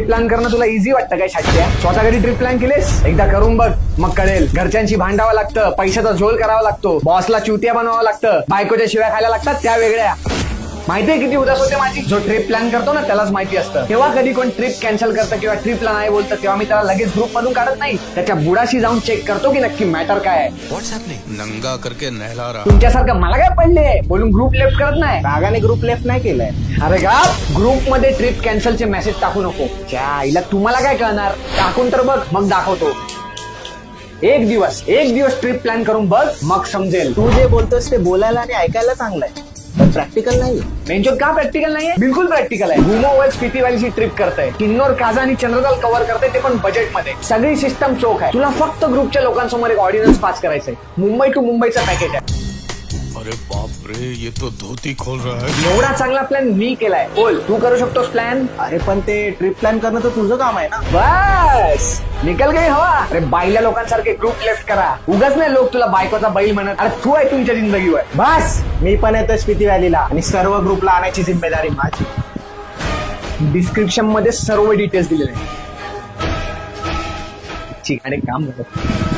Plan करणं तुला easy वाटतं काय शाट्या? स्वतः कधी ट्रिप प्लॅन केलेस? एकदा करून बघ, मग कळेल. घरच्यांशी भांडावं लागतं, पैशाचा झोल करावा लागतो, बॉसला चुतिया बनवावं लागतं, बायकोच्या शिव्या खायला लागतात त्या वेगळ्या. माहितीये किती उदास होते माझी? जो ट्रिप प्लॅन करतो ना त्यालाच माहिती असतं. तेव्हा कधी कोण ट्रिप कॅन्सल करतं किंवा ट्रिपला नाही बोलतं तेव्हा मी त्याला लगेच ग्रुप मधून काढत नाही. त्याच्या बुडाशी जाऊन चेक करतो की नक्की मॅटर काय आहे. नंगा करके नहला रहा. तुमच्यासारखं मला काय पडले बोलून ग्रुप लेफ्ट करत नाही. रागाने ग्रुप लेफ्ट नाही केलंय. अरे गा, ग्रुप मध्ये ट्रिप कॅन्सलचे मेसेज टाकू नको. आईला तुम्हाला काय कळणार? टाकून तर बघ, मग दाखवतो. एक दिवस ट्रिप प्लॅन करून बघ, मग समजेल. तू जे बोलतोस ते बोलायला आणि ऐकायला चांगलंय, पण प्रॅक्टिकल नाही. मेंचोत का प्रॅक्टिकल नाहीये? बिलकुल प्रॅक्टिकल आहे. गुमो वर्ल्ड स्पिती व्हॅलीची ट्रिप करताय, किन्नौर, काजा आणि चंद्रताल कव्हर करताय, ते पण बजेट मध्ये. सगळी सिस्टम चोख आहे. तुला फक्त ग्रुपच्या लोकांसमोर एक ऑडियन्स पास करायचंय. मुंबई टू मुंबईचा पॅकेज आहे. अरे बाप रे, ये तो धोती खोल रहा है. एवढा चांगला प्लॅन मी केलाय. बोल, तू करू शकतोस प्लॅन? अरे पण ते ट्रिप प्लॅन करणं तर तुझं काम आहे ना. बस निकल गई हवा. अरे बाईला लोकांसारखे ग्रुप लेफ्ट करा. उगाच नाही लोक तुला बायकोचा बैल म्हणत. अरे तू आहे तुमच्या जिंदगीवर. बस मी पण येतो स्पिती व्हॅलीला आणि सर्व ग्रुपला आणायची जिम्मेदारी माझी. डिस्क्रिप्शन मध्ये सर्व डिटेल्स दिलेले आहेत. ठीक आहे, काम झालं.